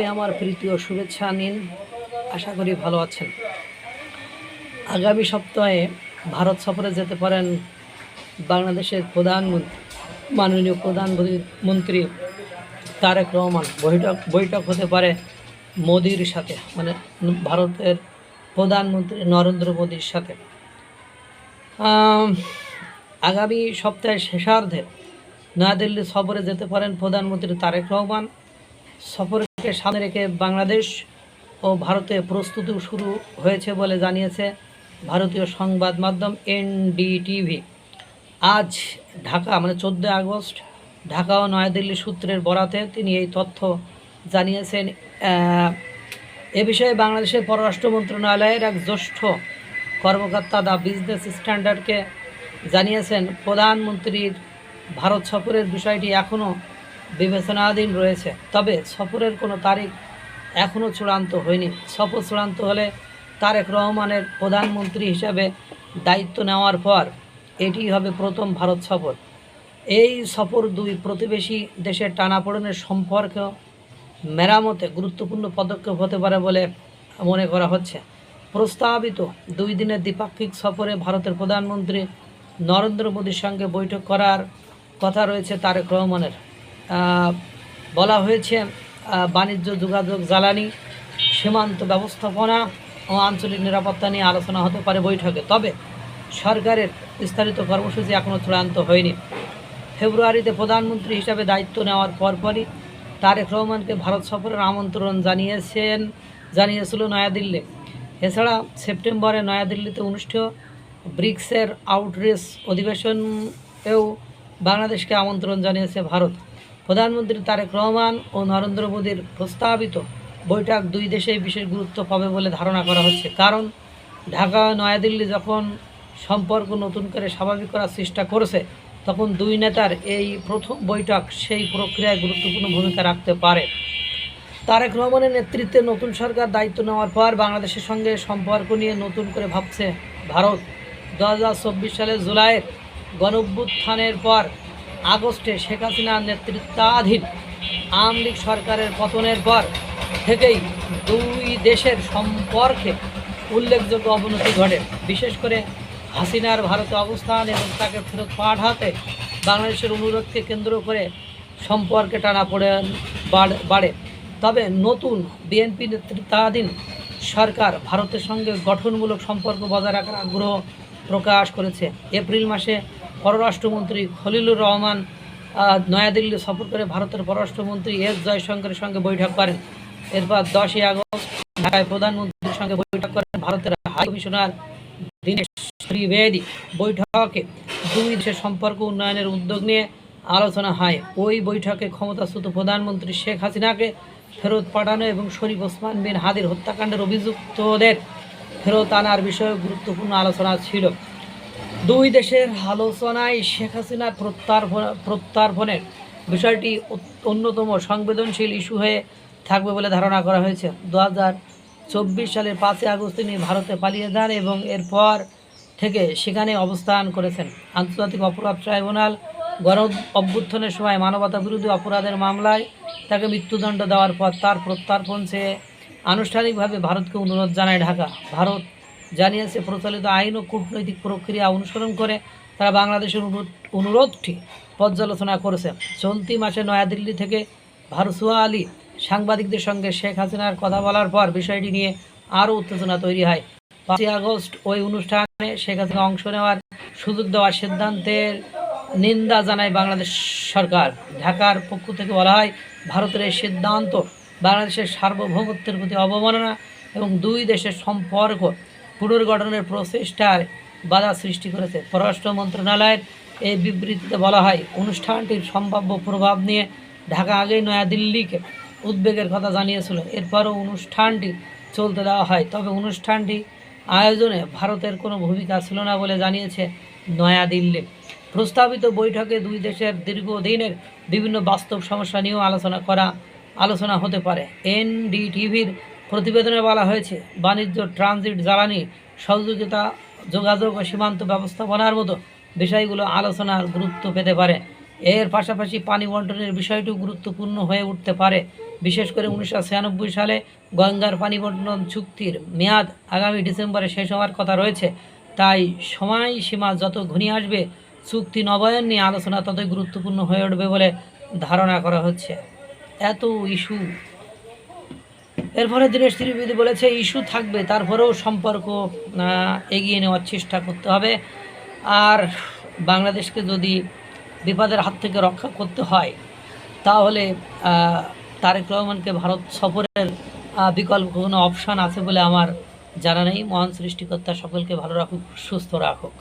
আমার প্রীতীয় শুভেচ্ছা নিন। আশা করি ভালো আছেন। আগামী সপ্তাহে ভারত সফরে যেতে পারেন বাংলাদেশের মাননীয় প্রধানমন্ত্রী তারেক রহমান। বৈঠক হতে পারে মোদির সাথে, মানে ভারতের প্রধানমন্ত্রী নরেন্দ্র মোদির সাথে। আগামী সপ্তাহের শেষার্ধে নয়াদিল্লি সফরে যেতে পারেন প্রধানমন্ত্রী তারেক রহমান। সফরকে সামনে রেখে বাংলাদেশ ও ভারতে প্রস্তুতি শুরু হয়েছে বলে জানিয়েছে ভারতীয় সংবাদ মাধ্যম এনডিটিভি। আজ ঢাকা 14 আগস্ট ঢাকা ও নয়াদিল্লি সূত্রের বরাতে তিনি এই তথ্য জানিয়েছেন। এ বিষয়ে বাংলাদেশের পররাষ্ট্র মন্ত্রণালয়ের এক জ্যেষ্ঠ কর্মকর্তা দ্য বিজনেস স্ট্যান্ডার্ডকে জানিয়েছেন, প্রধানমন্ত্রীর ভারত সফরের বিষয়টি এখনও বিবেচনাধীন রয়েছে, তবে সফরের কোনো তারিখ এখনও চূড়ান্ত হয়নি। সফর চূড়ান্ত হলে তারেক রহমানের প্রধানমন্ত্রী হিসাবে দায়িত্ব নেওয়ার পর এটি হবে প্রথম ভারত সফর। এই সফর দুই প্রতিবেশী দেশের টানাপোড়েনের সম্পর্ক মেরামতে গুরুত্বপূর্ণ পদক্ষেপ হতে পারে বলে মনে করা হচ্ছে। প্রস্তাবিত 2 দিনের দ্বিপাক্ষিক সফরে ভারতের প্রধানমন্ত্রী নরেন্দ্র মোদীর সঙ্গে বৈঠক করার কথা রয়েছে তারেক রহমানের। বলা হয়েছে বাণিজ্য, যোগাযোগ, জ্বালানি, সীমান্ত ব্যবস্থাপনা ও আঞ্চলিক নিরাপত্তা নিয়ে আলোচনা হতে পারে বৈঠকে। তবে সরকারের বিস্তারিত কর্মসূচি এখনও চূড়ান্ত হয়নি। ফেব্রুয়ারিতে প্রধানমন্ত্রী হিসাবে দায়িত্ব নেওয়ার পরপরই তারেক রহমানকে ভারত সফরের আমন্ত্রণ জানিয়েছিল নয়াদিল্লি। এছাড়া সেপ্টেম্বরে নয়াদিল্লিতে অনুষ্ঠেয় ব্রিক্সের আউটরিচ অধিবেশনেও বাংলাদেশকে আমন্ত্রণ জানিয়েছে ভারত। প্রধানমন্ত্রী তারেক রহমান ও নরেন্দ্র মোদীর প্রস্তাবিত বৈঠক দুই দেশেই বিশেষ গুরুত্ব পাবে বলে ধারণা করা হচ্ছে, কারণ ঢাকা ও নয়াদিল্লি যখন সম্পর্ক নতুন করে স্বাভাবিক করার চেষ্টা করেছে, তখন দুই নেতার এই প্রথম বৈঠক সেই প্রক্রিয়ায় গুরুত্বপূর্ণ ভূমিকা রাখতে পারে। তারেক রহমানের নেতৃত্বে নতুন সরকার দায়িত্ব নেওয়ার পর বাংলাদেশের সঙ্গে সম্পর্ক নিয়ে নতুন করে ভাবছে ভারত। 2024 সালের জুলাইয়ের গণঅভ্যুত্থানের পর আগস্টে শেখ হাসিনার নেতৃত্বাধীন আওয়ামী লীগ সরকারের পতনের পর থেকেই দুই দেশের সম্পর্কে উল্লেখযোগ্য অবনতি ঘটে। বিশেষ করে হাসিনার ভারতে অবস্থান এবং তাকে ফেরত পাঠাতে বাংলাদেশের অনুরোধকে কেন্দ্র করে সম্পর্কে টানাপোড়েন বাড়ে। তবে নতুন বিএনপি নেতৃত্বাধীন সরকার ভারতের সঙ্গে গঠনমূলক সম্পর্ক বজায় রাখার আগ্রহ প্রকাশ করেছে। এপ্রিল মাসে পররাষ্ট্রমন্ত্রী খলিলুর রহমান নয়াদিল্লি সফর করে ভারতের পররাষ্ট্রমন্ত্রী এস জয়শঙ্করের সঙ্গে বৈঠক করেন। এরপর 10 আগস্ট ঢাকায় প্রধানমন্ত্রীর সঙ্গে বৈঠক করেন ভারতের হাই কমিশনার দীনেশ ত্রিবেদী। বৈঠকে দুই দেশের সম্পর্ক উন্নয়নের উদ্যোগ নিয়ে আলোচনা হয়। ওই বৈঠকে ক্ষমতাচ্যুত প্রধানমন্ত্রী শেখ হাসিনাকে ফেরত পাঠানো এবং শরীফ ওসমান বিন হাদির হত্যাকাণ্ডের অভিযুক্তদের ফেরত আনার বিষয়ে গুরুত্বপূর্ণ আলোচনা ছিল। দুই দেশের আলোচনায় শেখ হাসিনার প্রত্যার্পণের বিষয়টি অন্যতম সংবেদনশীল ইস্যু হয়ে থাকবে বলে ধারণা করা হয়েছে। 2024 সালের 5 আগস্ট তিনি ভারতে পালিয়ে যান এবং এরপর থেকে সেখানে অবস্থান করেছেন। আন্তর্জাতিক অপরাধ ট্রাইব্যুনাল গণ অভ্যুত্থানের সময় মানবতা বিরোধী অপরাধের মামলায় তাকে মৃত্যুদণ্ড দেওয়ার পর তার প্রত্যার্পণ চেয়ে আনুষ্ঠানিকভাবে ভারতকে অনুরোধ জানায় ঢাকা। ভারত জানিয়েছে, প্রচলিত আইন ও কূটনৈতিক প্রক্রিয়া অনুসরণ করে তারা বাংলাদেশের অনুরোধটি পর্যালোচনা করেছে। চলতি মাসে নয়াদিল্লি থেকে ভার্চুয়ালি সাংবাদিকদের সঙ্গে শেখ হাসিনার কথা বলার পর বিষয়টি নিয়ে আরও উত্তেজনা তৈরি হয়। 5 আগস্ট ওই অনুষ্ঠানে শেখ হাসিনা অংশ নেওয়ার সুযোগ দেওয়ার সিদ্ধান্তের নিন্দা জানায় বাংলাদেশ সরকার। ঢাকার পক্ষ থেকে বলা হয়, ভারতের এই সিদ্ধান্ত বাংলাদেশের সার্বভৌমত্বের প্রতি অবমাননা এবং দুই দেশের সম্পর্ক পুনর্গঠনের প্রচেষ্টার বাধা সৃষ্টি করেছে। পররাষ্ট্র মন্ত্রণালয়ের এই বিবৃতিতে বলা হয়, অনুষ্ঠানটির সম্ভাব্য প্রভাব নিয়ে ঢাকা আগেই নয়াদিল্লিকে উদ্বেগের কথা জানিয়েছিল। এরপরও অনুষ্ঠানটি চলতে দেওয়া হয়, তবে অনুষ্ঠানটি আয়োজনে ভারতের কোনো ভূমিকা ছিল না বলে জানিয়েছে নয়াদিল্লি। প্রস্তাবিত বৈঠকে দুই দেশের দীর্ঘদিনের বিভিন্ন বাস্তব সমস্যা নিয়েও আলোচনা হতে পারে। এনডিটিভির প্রতিবেদনে বলা হয়েছে, বাণিজ্য, ট্রানজিট, জ্বালানি, সহযোগিতা, যোগাযোগ ও সীমান্ত ব্যবস্থাপনার মতো বিষয়গুলো আলোচনার গুরুত্ব পেতে পারে। এর পাশাপাশি পানি বণ্টনের বিষয়টিও গুরুত্বপূর্ণ হয়ে উঠতে পারে। বিশেষ করে 1996 সালে গঙ্গার পানি বন্টন চুক্তির মেয়াদ আগামী ডিসেম্বরে শেষ হওয়ার কথা রয়েছে। তাই সময়সীমা যত ঘনিয়ে আসবে চুক্তি নবায়ন নিয়ে আলোচনা ততই গুরুত্বপূর্ণ হয়ে উঠবে বলে ধারণা করা হচ্ছে। এত ইস্যু, এরপরে দীনেশ ত্রিবেদী বলেছে ইস্যু থাকবে, তারপরেও সম্পর্ক এগিয়ে নেওয়ার চেষ্টা করতে হবে। আর বাংলাদেশকে যদি বিপদের হাত থেকে রক্ষা করতে হয় তাহলে তারেক রহমানকে ভারত সফরের বিকল্প কোনো অপশান আছে বলে আমার জানা নেই। মহান সৃষ্টিকর্তা সকলকে ভালো রাখুক, সুস্থ রাখুক।